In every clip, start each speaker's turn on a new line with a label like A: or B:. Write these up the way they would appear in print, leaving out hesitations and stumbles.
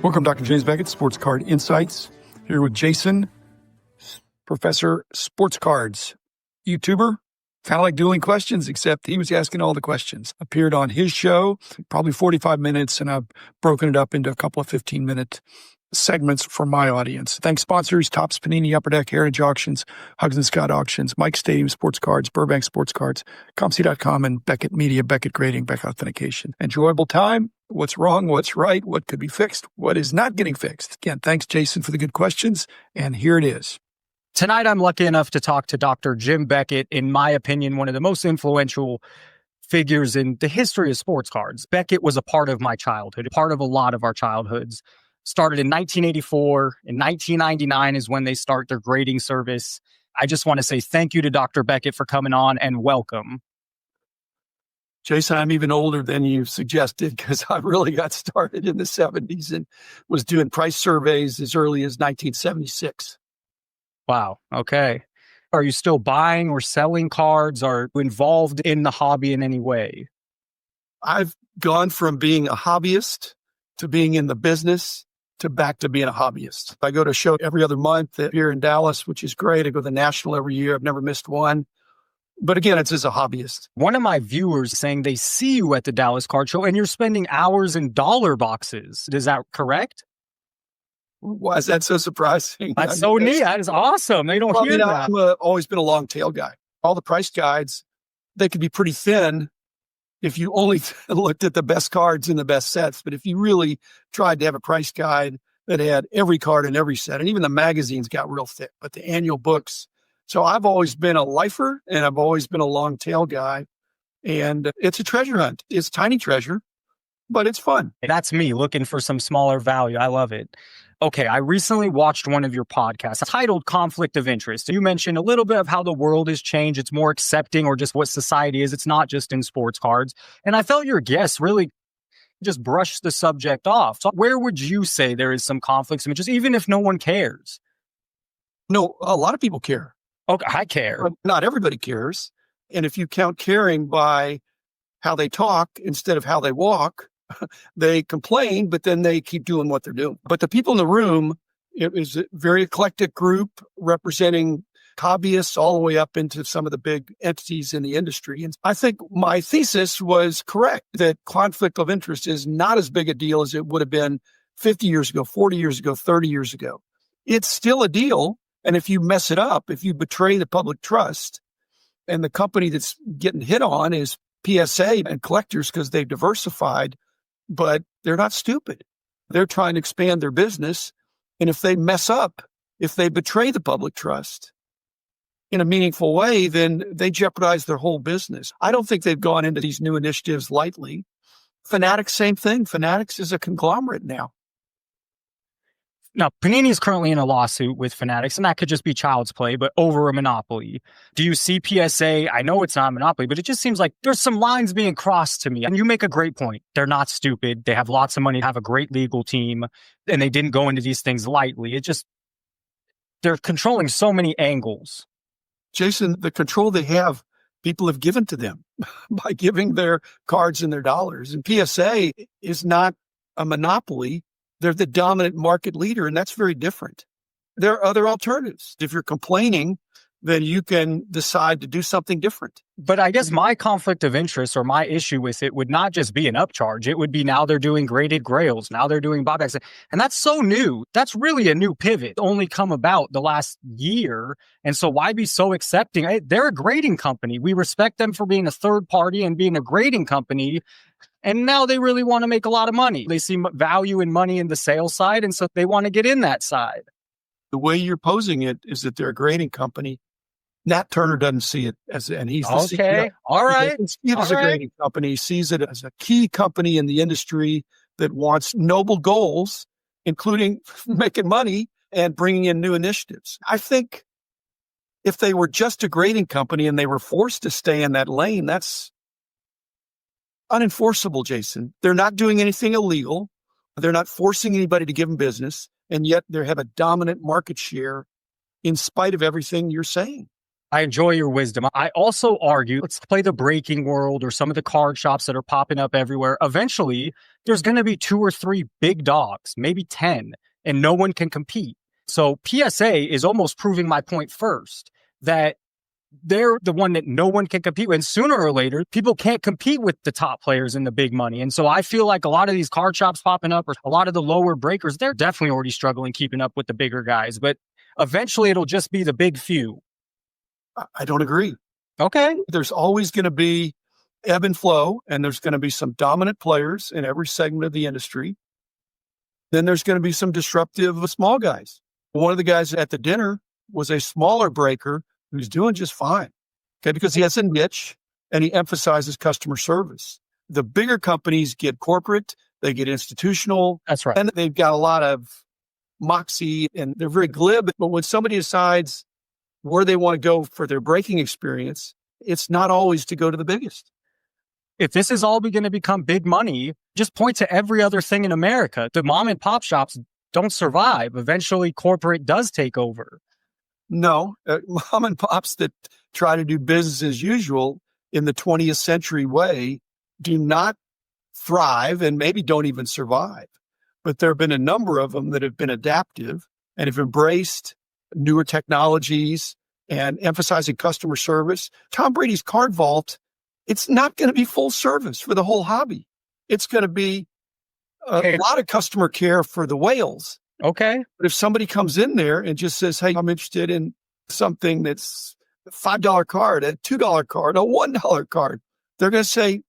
A: Welcome, Dr. James Beckett, Sports Card Insights, here with Jason, Professor Sportscards YouTuber. Kind of like dueling questions, except he was asking all the questions. Appeared on his show, probably 45 minutes, and I've broken it up into a couple of 15-minute segments for my audience. Thanks sponsors, Topps, Panini, Upper Deck, Heritage Auctions, Hugs and Scott Auctions, Mike Stadium Sports Cards, Burbank Sports Cards, ComC.com, and Beckett Media, Beckett Grading, Beckett Authentication. Enjoyable time. What's wrong? What's right? What could be fixed? What is not getting fixed? Again, thanks, Jason, for the good questions. And here it is.
B: Tonight, I'm lucky enough to talk to Dr. Jim Beckett, in my opinion, one of the most influential figures in the history of sports cards. Beckett was a part of my childhood, a part of a lot of our childhoods. Started in 1984. In 1999 is when they start their grading service. I just want to say thank you to Dr. Beckett for coming on and welcome.
A: Jason, I'm even older than you suggested because I really got started in the 70s and was doing price surveys as early as 1976.
B: Wow. Okay. Are you still buying or selling cards? Are you involved in the hobby in any way?
A: I've gone from being a hobbyist to being in the business to back to being a hobbyist. I go to a show every other month here in Dallas, which is great. I go to the National every year. I've never missed one. But again, it's as a hobbyist.
B: One of my viewers saying they see you at the Dallas Card Show and you're spending hours in dollar boxes. Is that correct?
A: Why is that so surprising?
B: That's so neat. That is awesome. They don't hear that.
A: I've always been a long tail guy. All the price guides, they could be pretty thin if you only looked at the best cards in the best sets. But if you really tried to have a price guide that had every card in every set, and even the magazines got real thick, but the annual books. So I've always been a lifer and I've always been a long tail guy. And it's a treasure hunt. It's tiny treasure, but it's fun.
B: That's me looking for some smaller value. I love it. Okay, I recently watched one of your podcasts titled Conflict of Interest. You mentioned a little bit of how the world has changed. It's more accepting, or just what society is. It's not just in sports cards. And I felt your guests really just brushed the subject off. So where would you say there is some conflicts of interest, even if no one cares?
A: No, a lot of people care.
B: Okay, I care.
A: But not everybody cares. And if you count caring by how they talk instead of how they walk, they complain, but then they keep doing what they're doing. But the people in the room, it was a very eclectic group representing hobbyists all the way up into some of the big entities in the industry. And I think my thesis was correct, that conflict of interest is not as big a deal as it would have been 50 years ago, 40 years ago, 30 years ago. It's still a deal. And if you mess it up, if you betray the public trust, and the company that's getting hit on is PSA and collectors because they've diversified, but they're not stupid. They're trying to expand their business. And if they mess up, if they betray the public trust in a meaningful way, then they jeopardize their whole business. I don't think they've gone into these new initiatives lightly. Fanatics, same thing. Fanatics is a conglomerate now.
B: Now, Panini is currently in a lawsuit with Fanatics, and that could just be child's play, but over a monopoly. Do you see PSA? I know it's not a monopoly, but it just seems like there's some lines being crossed to me. And you make a great point. They're not stupid. They have lots of money, have a great legal team, and they didn't go into these things lightly. They're controlling so many angles.
A: Jason, the control they have, people have given to them by giving their cards and their dollars. And PSA is not a monopoly. They're the dominant market leader, and that's very different. There are other alternatives. If you're complaining, then you can decide to do something different.
B: But I guess my conflict of interest or my issue with it would not just be an upcharge. It would be now they're doing graded grails. Now they're doing buybacks. And that's so new. That's really a new pivot, only come about the last year. And so why be so accepting? They're a grading company. We respect them for being a third party and being a grading company. And now they really want to make a lot of money. They see value and money in the sales side, and so they want to get in that side.
A: The way you're posing it is that they're a grading company. Nat Turner doesn't see it as, and he's the CEO.
B: All right.
A: He doesn't see it as a grading company. He sees it as a key company in the industry that wants noble goals, including making money and bringing in new initiatives. I think if they were just a grading company and they were forced to stay in that lane, that's unenforceable, Jason. They're not doing anything illegal. They're not forcing anybody to give them business. And yet they have a dominant market share in spite of everything you're saying.
B: I enjoy your wisdom. I also argue, let's play the breaking world or some of the card shops that are popping up everywhere. Eventually, there's going to be 2 or 3 big dogs, maybe 10, and no one can compete. So PSA is almost proving my point first, that they're the one that no one can compete with. And sooner or later, people can't compete with the top players in the big money. And so I feel like a lot of these card shops popping up, or a lot of the lower breakers, they're definitely already struggling keeping up with the bigger guys. But eventually, it'll just be the big few.
A: I don't agree.
B: Okay.
A: There's always going to be ebb and flow, and there's going to be some dominant players in every segment of the industry. Then there's going to be some disruptive small guys. One of the guys at the dinner was a smaller breaker who's doing just fine, okay, because he has a niche and he emphasizes customer service. The bigger companies get corporate, they get institutional.
B: That's right.
A: And they've got a lot of moxie and they're very glib. But when somebody decides where they want to go for their breaking experience, it's not always to go to the biggest.
B: If this is all going to become big money, just point to every other thing in America. The mom and pop shops don't survive. Eventually, corporate does take over.
A: No, mom and pops that try to do business as usual in the 20th century way do not thrive and maybe don't even survive. But there have been a number of them that have been adaptive and have embraced newer technologies and emphasizing customer service. Tom Brady's card vault, it's not going to be full service for the whole hobby. It's going to be a lot of customer care for the whales.
B: Okay.
A: But if somebody comes in there and just says, hey, I'm interested in something that's a $5 card, a $2 card, a $1 card, they're going to say,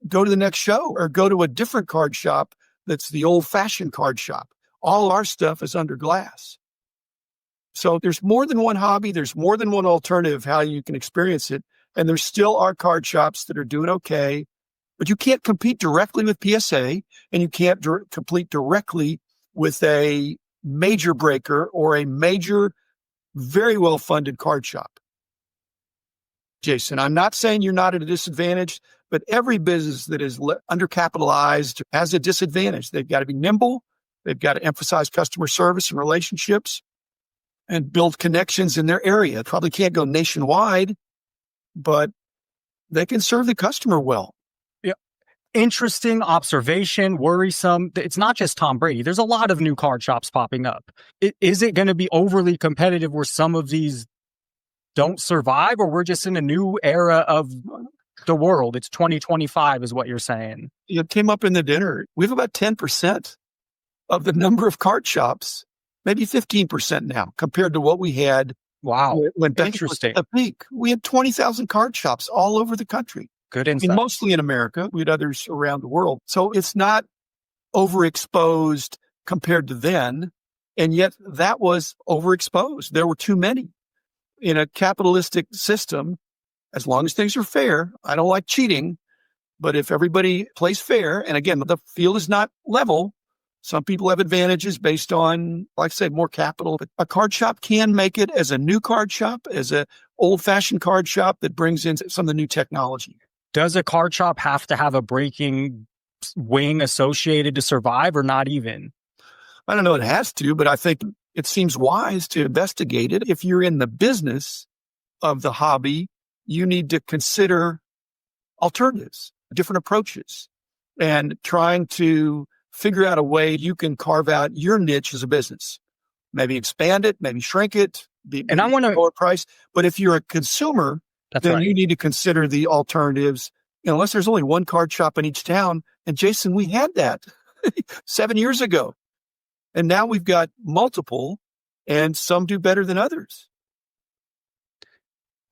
A: go to the next show or go to a different card shop that's the old-fashioned card shop. All our stuff is under glass. So there's more than one hobby. There's more than one alternative how you can experience it. And there still are card shops that are doing okay. But you can't compete directly with PSA and you can't compete directly with a major breaker or a major, very well-funded card shop. Jason, I'm not saying you're not at a disadvantage, but every business that is undercapitalized has a disadvantage. They've got to be nimble. They've got to emphasize customer service and relationships and build connections in their area. Probably can't go nationwide, but they can serve the customer well.
B: Interesting observation, worrisome. It's not just Tom Brady. There's a lot of new card shops popping up. Is it going to be overly competitive where some of these don't survive, or we're just in a new era of the world? It's 2025 is what you're saying.
A: It came up in the dinner. We have about 10% of the number of card shops, maybe 15% now compared to what we had.
B: Wow.
A: When Beckett
B: Interesting.
A: was at the peak. We had 20,000 card shops all over the country.
B: Good insight.
A: I mean, mostly in America. We had others around the world. So it's not overexposed compared to then. And yet that was overexposed. There were too many. In a capitalistic system, as long as things are fair, I don't like cheating, but if everybody plays fair, and again, the field is not level, some people have advantages based on, like I said, more capital. But a card shop can make it as a new card shop, as an old-fashioned card shop that brings in some of the new technology.
B: Does a card shop have to have a breaking wing associated to survive, or not even?
A: I don't know, it has to, but I think it seems wise to investigate it. If you're in the business of the hobby, you need to consider alternatives, different approaches, and trying to figure out a way you can carve out your niche as a business. Maybe expand it, maybe shrink it,
B: and I want to
A: lower price. But if you're a consumer, then you need to consider the alternatives. Unless there's only one card shop in each town. And Jason, we had that 7 years ago. And now we've got multiple, and some do better than others.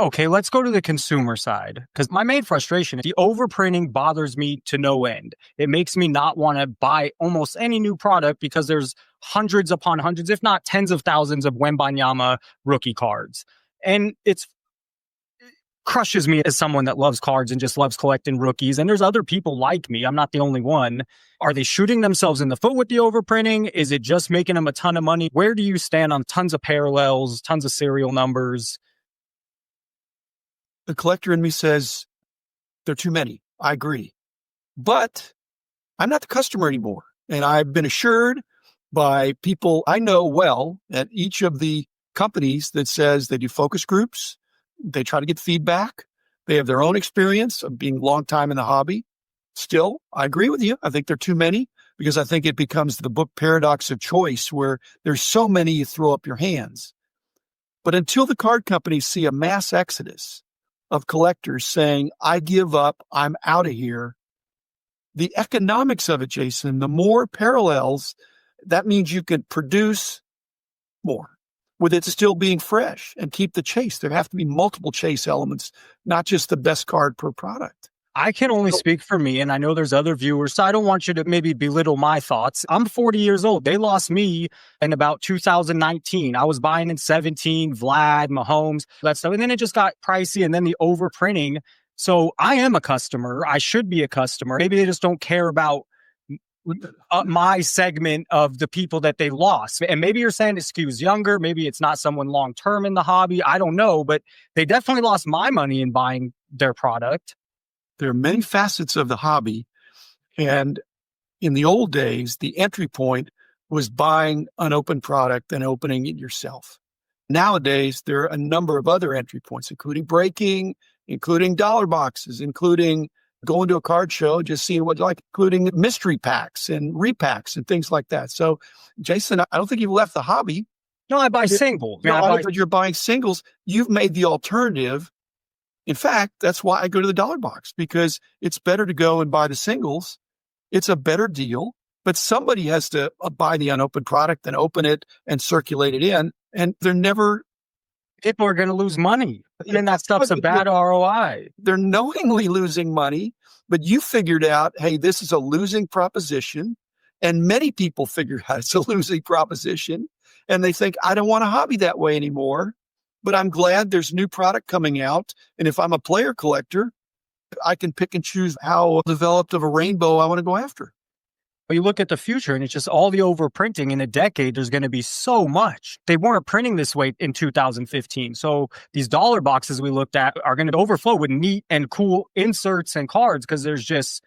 B: Okay, let's go to the consumer side, because my main frustration, the overprinting bothers me to no end. It makes me not want to buy almost any new product because there's hundreds upon hundreds, if not tens of thousands of Wembanyama rookie cards. And it crushes me as someone that loves cards and just loves collecting rookies. And there's other people like me. I'm not the only one. Are they shooting themselves in the foot with the overprinting? Is it just making them a ton of money? Where do you stand on tons of parallels, tons of serial numbers?
A: The collector in me says there are too many. I agree. But I'm not the customer anymore. And I've been assured by people I know well at each of the companies that says they do focus groups, They try to get feedback. They have their own experience of being a long time in the hobby. Still, I agree with you. I think there are too many because I think it becomes the book paradox of choice where there's so many you throw up your hands. But until the card companies see a mass exodus of collectors saying, I give up, I'm out of here, the economics of it, Jason, the more parallels, that means you can produce more with it still being fresh and keep the chase. There have to be multiple chase elements, not just the best card per product.
B: I can only speak for me, and I know there's other viewers, so I don't want you to maybe belittle my thoughts. I'm 40 years old. They lost me in about 2019. I was buying in 17, Vlad, Mahomes, that stuff, and then it just got pricey, and then the overprinting. So I am a customer. I should be a customer. Maybe they just don't care about my segment of the people that they lost. And maybe you're saying it skews younger. Maybe it's not someone long-term in the hobby. I don't know, but they definitely lost my money in buying their product.
A: There are many facets of the hobby. And in the old days, the entry point was buying an open product and opening it yourself. Nowadays, there are a number of other entry points, including breaking, including dollar boxes, including going to a card show, just seeing what you like, including mystery packs and repacks and things like that. So, Jason, I don't think you've left the hobby.
B: No, I buy singles.
A: But you're buying singles. You've made the alternative. In fact, that's why I go to the dollar box, because it's better to go and buy the singles. It's a better deal, but somebody has to buy the unopened product and open it and circulate it in. And they're never...
B: People are going to lose money. And that stuff's a bad ROI.
A: They're knowingly losing money, but you figured out, hey, this is a losing proposition. And many people figure out it's a losing proposition. And they think, I don't want a hobby that way anymore. But I'm glad there's new product coming out. And if I'm a player collector, I can pick and choose how developed of a rainbow I want to go after.
B: But you look at the future and it's just all the overprinting. In a decade, there's going to be so much. They weren't printing this way in 2015. So these dollar boxes we looked at are going to overflow with neat and cool inserts and cards because there's just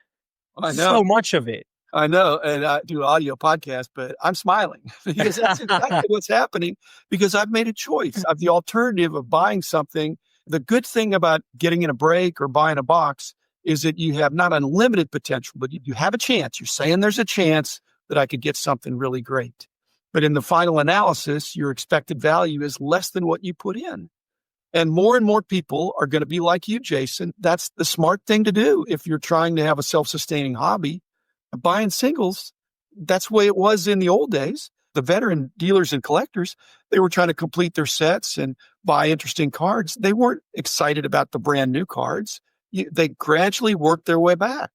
B: so much of it.
A: I know. And I do audio podcasts, but I'm smiling because that's exactly what's happening, because I've made a choice. I've the alternative of buying something. The good thing about getting in a break or buying a box is that you have not unlimited potential, but you have a chance. You're saying there's a chance that I could get something really great. But in the final analysis, your expected value is less than what you put in. And more people are going to be like you, Jason. That's the smart thing to do if you're trying to have a self-sustaining hobby. Buying singles, that's the way it was in the old days. The veteran dealers and collectors, they were trying to complete their sets and buy interesting cards. They weren't excited about the brand new cards. They gradually worked their way back.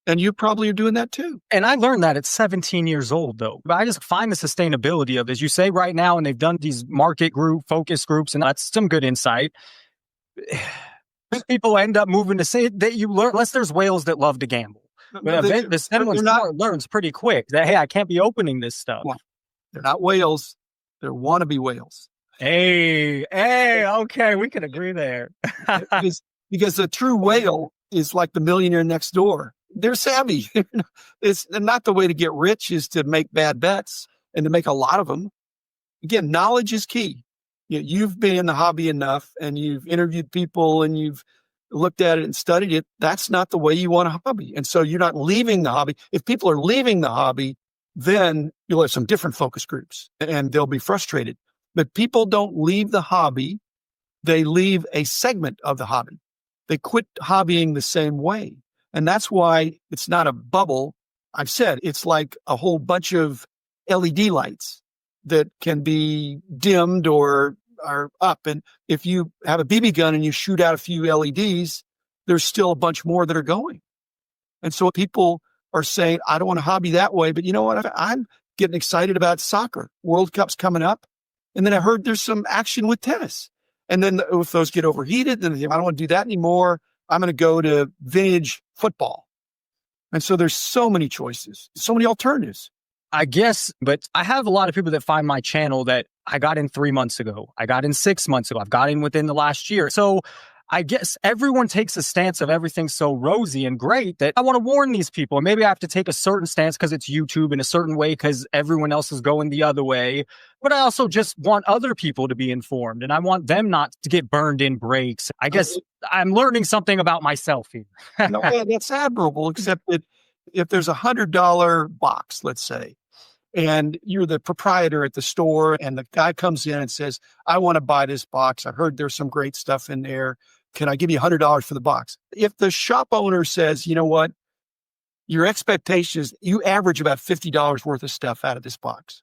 A: And you probably are doing that too.
B: And I learned that at 17 years old, though. But I just find the sustainability of it. As you say right now, and they've done these market group, focus groups, and that's some good insight. People end up moving to say that you learn, unless there's whales that love to gamble. The settlement learns pretty quick that, hey, I can't be opening this stuff.
A: Well, they're not whales. They're wannabe whales.
B: Hey, okay, we can agree there.
A: Because a true whale is like the millionaire next door. They're savvy. It's not the way to get rich is to make bad bets and to make a lot of them. Again, knowledge is key. You've been in the hobby enough and you've interviewed people and you've looked at it and studied it. That's not the way you want a hobby. And so you're not leaving the hobby. If people are leaving the hobby, then you'll have some different focus groups and they'll be frustrated. But people don't leave the hobby. They leave a segment of the hobby. They quit hobbying the same way. And that's why it's not a bubble. I've said it's like a whole bunch of LED lights that can be dimmed or are up. And if you have a BB gun and you shoot out a few LEDs, there's still a bunch more that are going. And so people are saying, I don't want to hobby that way. But you know what? I'm getting excited about soccer. World Cup's coming up. And then I heard there's some action with tennis. And then if those get overheated, then I don't want to do that anymore. I'm going to go to vintage football. And so there's so many choices, so many alternatives.
B: I guess, but I have a lot of people that find my channel that I got in 3 months ago. I got in 6 months ago. I've got in within the last year. So I guess everyone takes a stance of everything's so rosy and great that I want to warn these people. And maybe I have to take a certain stance because it's YouTube, in a certain way because everyone else is going the other way. But I also just want other people to be informed, and I want them not to get burned in breaks. I guess I'm learning something about myself here.
A: No, that's admirable, except that if there's $100 box, let's say, and you're the proprietor at the store, and the guy comes in and says, I want to buy this box. I heard there's some great stuff in there. Can I give you $100 for the box? If the shop owner says, you know what, your expectation is you average about $50 worth of stuff out of this box.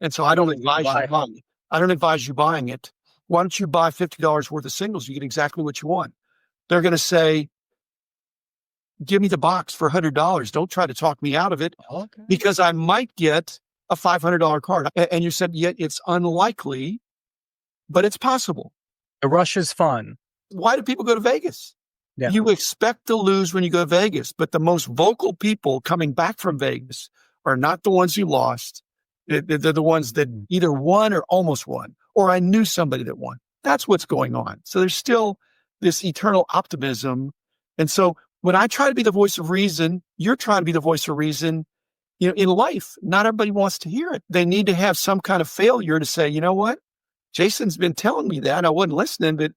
A: And so I don't advise you buying it. I don't advise you buying it. Why don't you buy $50 worth of singles? You get exactly what you want. They're going to say, give me the box for $100. Don't try to talk me out of it, because I might get a $500 card. And you said, yet it's unlikely, but it's possible.
B: The rush is fun.
A: Why do people go to Vegas? Yeah. You expect to lose when you go to Vegas, but the most vocal people coming back from Vegas are not the ones who lost. They're the ones that either won or almost won, or I knew somebody that won. That's what's going on. So there's still this eternal optimism. And so when I try to be the voice of reason, you're trying to be the voice of reason. You know, in life, not everybody wants to hear it. They need to have some kind of failure to say, you know what? Jason's been telling me that. I wasn't listening, but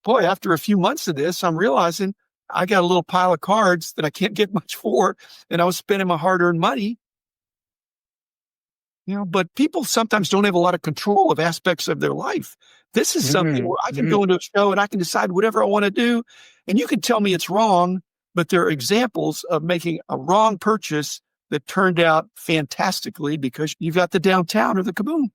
A: boy, after a few months of this, I'm realizing I got a little pile of cards that I can't get much for, and I was spending my hard-earned money. You know, but people sometimes don't have a lot of control of aspects of their life. This is something where I can go into a show and I can decide whatever I want to do, and you can tell me it's wrong, but there are examples of making a wrong purchase that turned out fantastically because you've got the downtown or the kaboom.